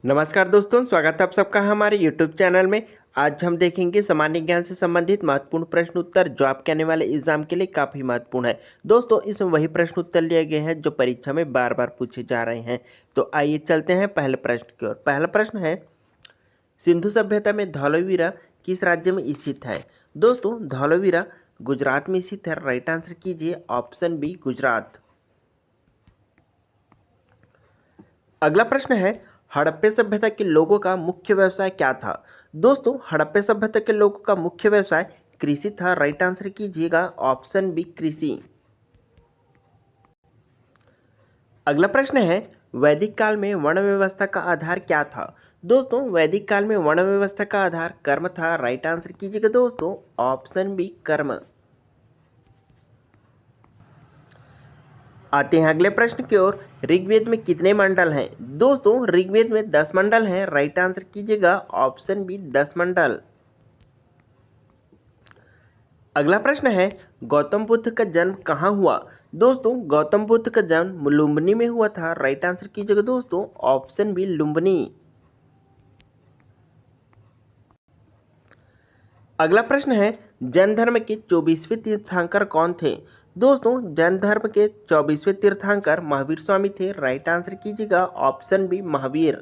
नमस्कार दोस्तों, स्वागत है आप सबका हमारे YouTube चैनल में। आज हम देखेंगे सामान्य ज्ञान से संबंधित महत्वपूर्ण प्रश्न उत्तर जो आपके आने वाले एग्जाम के लिए काफ़ी महत्वपूर्ण है। दोस्तों, इसमें वही प्रश्न उत्तर लिए गए हैं जो परीक्षा में बार बार पूछे जा रहे हैं। तो आइए चलते हैं पहले प्रश्न की ओर। पहला प्रश्न है, सिंधु सभ्यता में धौलावीरा किस राज्य में स्थित है? दोस्तों, धौलावीरा गुजरात में स्थित है। राइट आंसर कीजिए ऑप्शन बी, गुजरात। अगला प्रश्न है, हड़प्पा सभ्यता के लोगों का मुख्य व्यवसाय क्या था? दोस्तों, हड़प्पा सभ्यता के लोगों का मुख्य व्यवसाय कृषि था। राइट आंसर कीजिएगा ऑप्शन बी, कृषि। अगला प्रश्न है, वैदिक काल में वर्ण व्यवस्था का आधार क्या था? दोस्तों, वैदिक काल में वर्ण व्यवस्था का आधार कर्म था। राइट आंसर कीजिएगा दोस्तों ऑप्शन बी, कर्म। आते हैं अगले प्रश्न की ओर। ऋग्वेद में कितने मंडल हैं? दोस्तों, ऋग्वेद में 10 मंडल हैं। राइट आंसर कीजिएगा ऑप्शन बी, 10 मंडल। अगला प्रश्न है, गौतम बुद्ध का जन्म कहाँ हुआ? दोस्तों, गौतम बुद्ध का जन्म लुम्बिनी में हुआ था। राइट आंसर कीजिएगा दोस्तों ऑप्शन बी, लुम्बिनी। अगला प्रश्न है, जैन धर्म के 24वें तीर्थंकर कौन थे? दोस्तों, जैन धर्म के 24वें तीर्थंकर महावीर स्वामी थे। राइट आंसर कीजिएगा ऑप्शन बी, महावीर।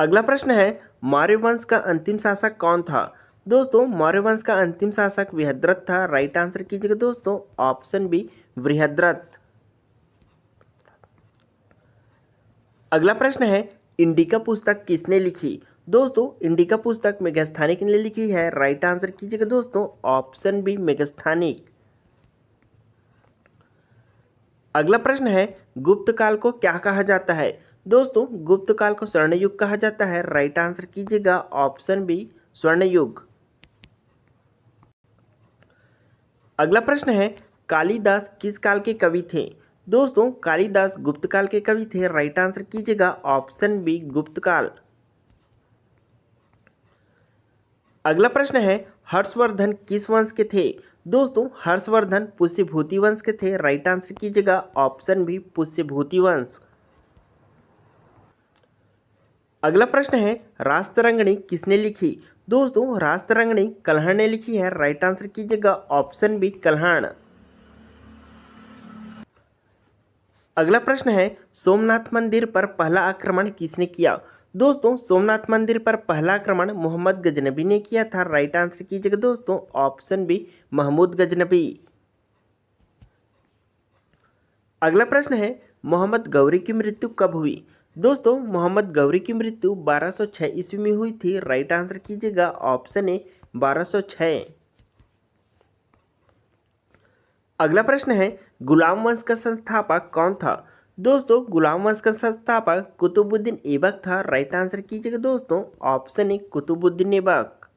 अगला प्रश्न है, मौर्य वंश का अंतिम शासक कौन था? दोस्तों, मौर्य वंश का अंतिम शासक बृहद्रथ था। राइट आंसर कीजिएगा दोस्तों ऑप्शन बी, बृहद्रथ। अगला प्रश्न है, इंडिका पुस्तक किसने लिखी? दोस्तों, इंडिका पुस्तक मेघस्थानिक ने लिखी है। राइट आंसर कीजिएगा दोस्तों ऑप्शन बी, मेघस्थानिक। अगला प्रश्न है, गुप्त काल को क्या कहा जाता है? दोस्तों, गुप्त काल को स्वर्ण युग कहा जाता है। राइट आंसर कीजिएगा ऑप्शन बी, स्वर्ण युग। अगला प्रश्न है, कालिदास किस काल के कवि थे? दोस्तों, कालिदास गुप्त काल के कवि थे। राइट आंसर कीजिएगा ऑप्शन बी, गुप्त काल। अगला प्रश्न है, हर्षवर्धन किस वंश के थे? दोस्तों, हर्षवर्धन पुष्यभूति वंश के थे। राइट आंसर कीजिएगा ऑप्शन बी, पुष्यभूति वंश। अगला प्रश्न है, रास्तरंगिणी किसने लिखी? दोस्तों, रास्तरंगिणी कल्हड़ ने लिखी है। राइट आंसर कीजिएगा ऑप्शन बी, कल्हड़। अगला प्रश्न है, सोमनाथ मंदिर पर पहला आक्रमण किसने किया? दोस्तों, सोमनाथ मंदिर पर पहला आक्रमण मोहम्मद गजनबी ने किया था। राइट आंसर कीजिएगा दोस्तों ऑप्शन बी, महमूद गजनबी। अगला प्रश्न है, मोहम्मद गौरी की मृत्यु कब हुई? दोस्तों, मोहम्मद गौरी की मृत्यु 1206 ईस्वी में हुई थी। राइट आंसर कीजिएगा ऑप्शन ए, 1206। अगला प्रश्न है, गुलाम वंश का संस्थापक कौन था? दोस्तों, गुलाम वंश का संस्थापक कुतुबुद्दीन ऐबक था। राइट आंसर कीजिएगा दोस्तों ऑप्शन ए, कुतुबुद्दीन ऐबक।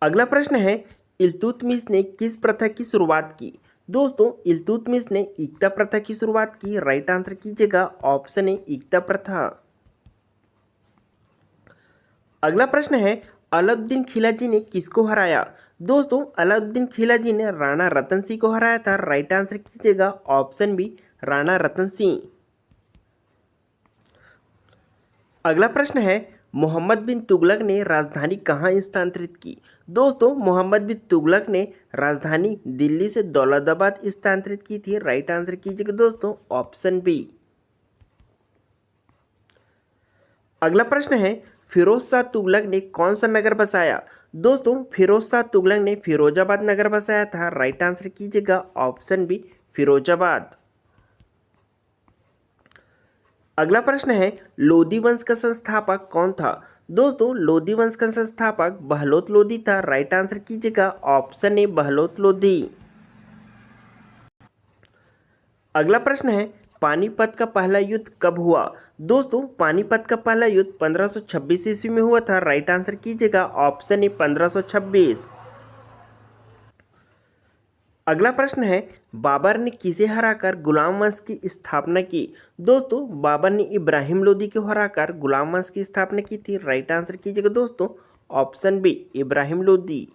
अगला प्रश्न है, इल्तुतमिश ने किस प्रथा की शुरुआत की? दोस्तों, इल्तुतमिश ने इक्ता प्रथा की शुरुआत की। राइट आंसर कीजिएगा ऑप्शन ए, इक्ता प्रथा। अगला प्रश्न है, अलाउद्दीन खिलजी ने किसको हराया? दोस्तों, अलाउद्दीन खिलजी ने राणा रतन सिंह को हराया था। राइट आंसर कीजिएगा ऑप्शन बी, राणा रतन सिंह। अगला प्रश्न है, मोहम्मद बिन तुगलक ने राजधानी कहाँ स्थानांतरित की? दोस्तों, मोहम्मद बिन तुगलक ने राजधानी दिल्ली से दौलताबाद स्थानांतरित की थी। राइट आंसर कीजिएगा दोस्तों ऑप्शन बी। अगला प्रश्न है, फिरोज शाह तुगलक ने कौन सा नगर बसाया? दोस्तों, फिरोज शाह तुगलक ने फिरोजाबाद नगर बसाया था। राइट आंसर कीजिएगा ऑप्शन बी, फिरोजाबाद। अगला प्रश्न है, लोधी वंश का संस्थापक कौन था? दोस्तों, लोधी वंश का संस्थापक बहलोत लोधी था। राइट आंसर कीजिएगा ऑप्शन ए, बहलोत लोधी। अगला प्रश्न है, पानीपत का पहला युद्ध कब हुआ? दोस्तों, पानीपत का पहला युद्ध 1526 ईस्वी में हुआ था। राइट आंसर कीजिएगा ऑप्शन ए, 1526। अगला प्रश्न है, बाबर ने किसे हराकर गुलाम वंश की स्थापना की? दोस्तों, बाबर ने इब्राहिम लोदी को हराकर गुलाम वंश की स्थापना की थी। राइट आंसर कीजिएगा दोस्तों ऑप्शन बी, इब्राहिम लोदी।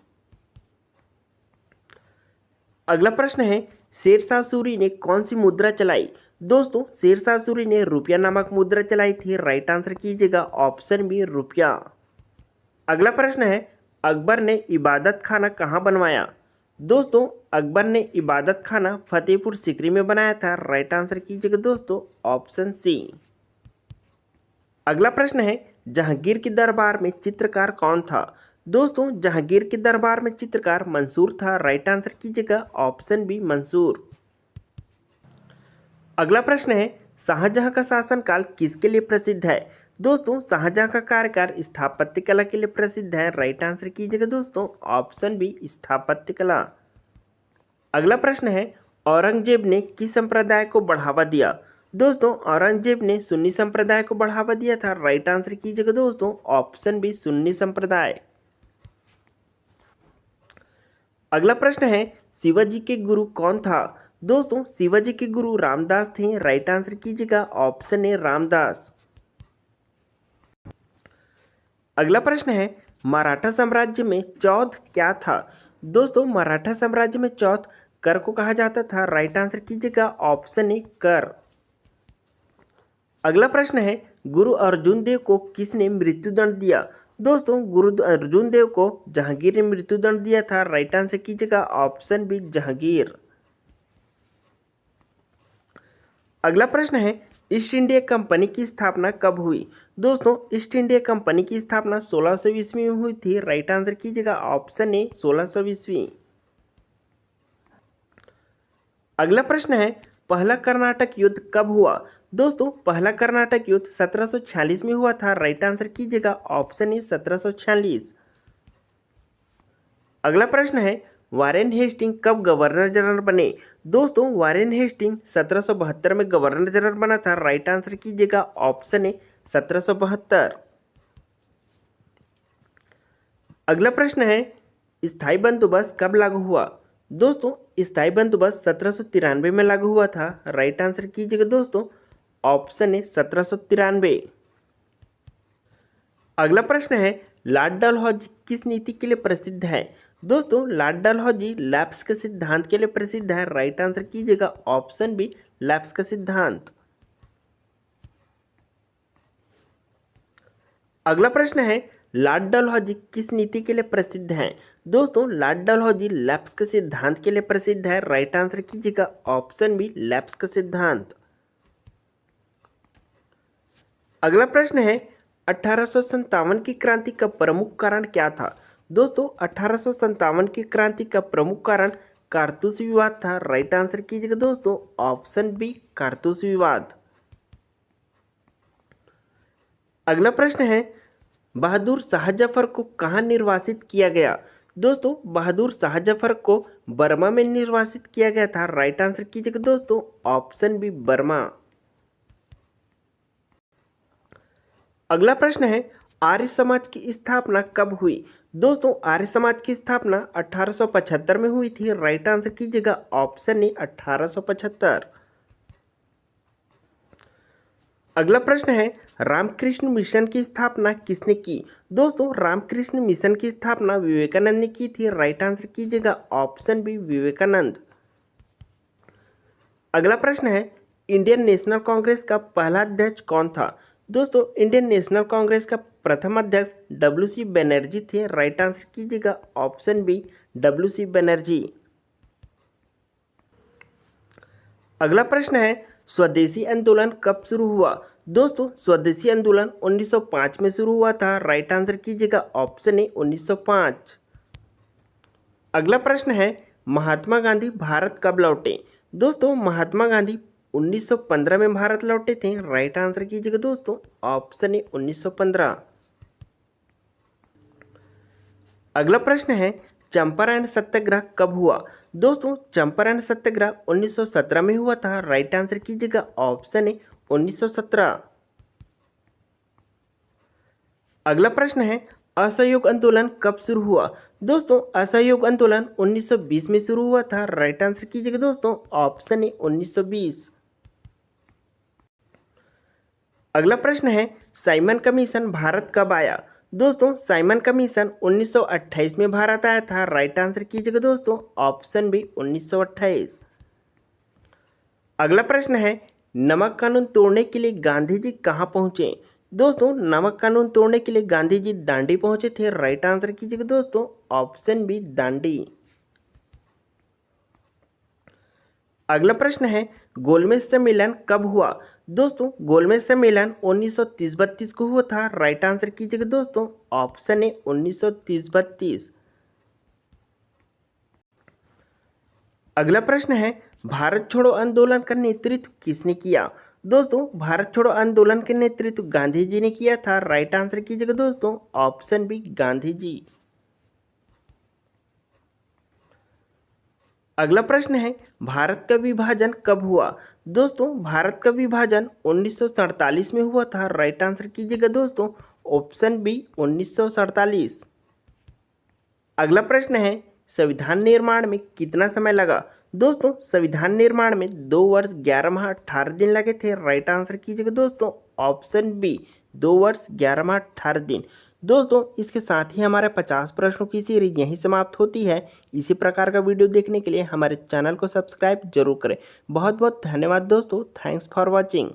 अगला प्रश्न है, शेरशाह सूरी ने कौन सी मुद्रा चलाई? दोस्तों, शेरशाह सूरी ने रुपया नामक मुद्रा चलाई थी। राइट आंसर कीजिएगा ऑप्शन बी रुपया। अगला प्रश्न है, अकबर ने इबादत खाना कहाँ बनवाया? दोस्तों, अकबर ने इबादत खाना फतेहपुर सीकरी में बनाया था। राइट आंसर कीजिएगा दोस्तों ऑप्शन सी। अगला प्रश्न है, जहांगीर के दरबार में चित्रकार कौन था? दोस्तों, जहांगीर के दरबार में चित्रकार मंसूर था। राइट आंसर कीजिएगा ऑप्शन बी मंसूर। अगला प्रश्न है, शाहजहां का शासनकाल किसके लिए प्रसिद्ध है? दोस्तों, शाहजहां का कार्यकाल स्थापत्य कला के लिए प्रसिद्ध है। राइट आंसर कीजिएगा दोस्तों ऑप्शन बी स्थापत्य कला। अगला प्रश्न है, औरंगजेब ने किस संप्रदाय को बढ़ावा दिया? दोस्तों, औरंगजेब ने सुन्नी संप्रदाय को बढ़ावा दिया था। राइट आंसर कीजिएगा दोस्तों ऑप्शन बी सुन्नी संप्रदाय। अगला प्रश्न है, शिवाजी के गुरु कौन था? दोस्तों, शिवाजी के गुरु रामदास थे। राइट आंसर कीजिएगा ऑप्शन ए रामदास। अगला प्रश्न है, मराठा साम्राज्य में चौथ क्या था? दोस्तों, मराठा साम्राज्य में चौथ कर को कहा जाता था। राइट आंसर कीजिएगा ऑप्शन ए कर। अगला प्रश्न है, गुरु अर्जुन देव को किसने मृत्युदंड दिया? दोस्तों, गुरु अर्जुन देव को जहांगीर ने मृत्युदंड दिया था। राइट आंसर कीजिएगा ऑप्शन बी जहांगीर। अगला प्रश्न है, ईस्ट इंडिया कंपनी की स्थापना कब हुई? दोस्तों, ईस्ट इंडिया कंपनी की स्थापना 1600 ईस्वी में हुई थी। राइट आंसर कीजिएगा ऑप्शन ए 1600 ईस्वी। अगला प्रश्न है, पहला कर्नाटक युद्ध कब हुआ? दोस्तों, पहला कर्नाटक युद्ध 1746 में हुआ था। राइट आंसर कीजिएगा ऑप्शन ए 1746। अगला प्रश्न है, वारेन हेस्टिंग कब गवर्नर जनरल बने? दोस्तों, वारेन हेस्टिंग 1772 में गवर्नर जनरल बना था। राइट आंसर कीजिएगा ऑप्शन ए 1772। अगला प्रश्न है, स्थायी बंदोबस्त कब लागू हुआ? दोस्तों, स्थायी बंदोबस्त 1793 में लागू हुआ था। राइट आंसर कीजिएगा दोस्तों ऑप्शन ए 1793। अगला प्रश्न है, लॉर्ड डलहौजी किस नीति के लिए प्रसिद्ध है? दोस्तों, लॉर्ड डलहौजी लैप्स के सिद्धांत के लिए प्रसिद्ध है। राइट आंसर कीजिएगा ऑप्शन बी लैप्स का सिद्धांत। अगला प्रश्न है, लॉर्ड डलहौजी किस नीति के लिए प्रसिद्ध है? दोस्तों, लॉर्ड डलहौजी लैप्स के सिद्धांत के लिए प्रसिद्ध है। राइट आंसर कीजिएगा ऑप्शन बी लैप्स का सिद्धांत। अगला प्रश्न है, 1857 की क्रांति का प्रमुख कारण क्या था? दोस्तों, 1857 की क्रांति का प्रमुख कारण कारतूस विवाद था। राइट आंसर कीजिएगा दोस्तों ऑप्शन बी कारतूस विवाद। अगला प्रश्न है, बहादुर शाह जफर को कहाँ निर्वासित किया गया? दोस्तों, बहादुर शाह जफर को बर्मा में निर्वासित किया गया था। राइट आंसर कीजिएगा दोस्तों ऑप्शन बी बर्मा। अगला प्रश्न है, आर्य समाज की स्थापना कब हुई? दोस्तों, आर्य समाज की स्थापना 1875 में हुई थी। राइट आंसर कीजिएगा ऑप्शन ए 1875। अगला प्रश्न है, रामकृष्ण मिशन की स्थापना किसने की? दोस्तों, रामकृष्ण मिशन की स्थापना विवेकानंद ने की थी। राइट आंसर कीजिएगा ऑप्शन बी विवेकानंद। अगला प्रश्न है, इंडियन नेशनल कांग्रेस का पहला अध्यक्ष कौन था? दोस्तों, इंडियन नेशनल कांग्रेस का प्रथम अध्यक्ष WC बनर्जी थे। राइट आंसर कीजिएगा ऑप्शन बी WC बनर्जी। अगला प्रश्न है, स्वदेशी आंदोलन कब शुरू हुआ? दोस्तों, स्वदेशी आंदोलन 1905 में शुरू हुआ था। राइट आंसर कीजिएगा ऑप्शन ए 1905। अगला प्रश्न है, महात्मा गांधी भारत कब लौटे? दोस्तों, महात्मा गांधी 1915 में भारत लौटे थे। राइट आंसर कीजिएगा दोस्तों ऑप्शन ए 1915। अगला प्रश्न है, चंपारण सत्याग्रह कब हुआ? दोस्तों, चंपारण सत्याग्रह 1917 में हुआ था। राइट आंसर कीजिएगा ऑप्शन ए 1917। अगला प्रश्न है, असहयोग आंदोलन कब शुरू हुआ? दोस्तों, असहयोग आंदोलन 1920 में शुरू हुआ था। राइट आंसर कीजिएगा दोस्तों ऑप्शन ए 1920। अगला प्रश्न है, साइमन कमीशन भारत कब आया? दोस्तों साइमन कमीशन 1928 में भारत आया था। राइट आंसर कीजिएगा दोस्तों, ऑप्शन बी 1928। अगला प्रश्न है, नमक कानून तोड़ने के लिए गांधी जी कहाँ पहुंचे? दोस्तों नमक कानून तोड़ने के लिए गांधी जी दांडी पहुंचे थे। राइट आंसर कीजिएगा दोस्तों, ऑप्शन बी दांडी। अगला प्रश्न है, गोलमेज सम्मेलन कब हुआ? दोस्तों गोलमेज सम्मेलन 1930-32 को हुआ था। राइट आंसर कीजिएगा दोस्तों, ऑप्शन ए 1930-32। अगला प्रश्न है, भारत छोड़ो आंदोलन का नेतृत्व किसने किया? दोस्तों भारत छोड़ो आंदोलन के नेतृत्व गांधी जी ने किया था। राइट आंसर कीजिएगा दोस्तों, ऑप्शन बी गांधी जी। अगला प्रश्न है, भारत का विभाजन कब हुआ? दोस्तों भारत का विभाजन 1947 में हुआ था। राइट आंसर कीजिएगा दोस्तों, ऑप्शन बी 1947। अगला प्रश्न है, संविधान निर्माण में कितना समय लगा? दोस्तों संविधान निर्माण में 2 वर्ष 11 माह 18 दिन लगे थे। राइट आंसर कीजिएगा दोस्तों, ऑप्शन बी 2 वर्ष 11 माह 18 दिन। दोस्तों इसके साथ ही हमारे 50 प्रश्नों की सीरीज यहीं समाप्त होती है। इसी प्रकार का वीडियो देखने के लिए हमारे चैनल को सब्सक्राइब जरूर करें। बहुत बहुत धन्यवाद दोस्तों, थैंक्स फॉर वॉचिंग।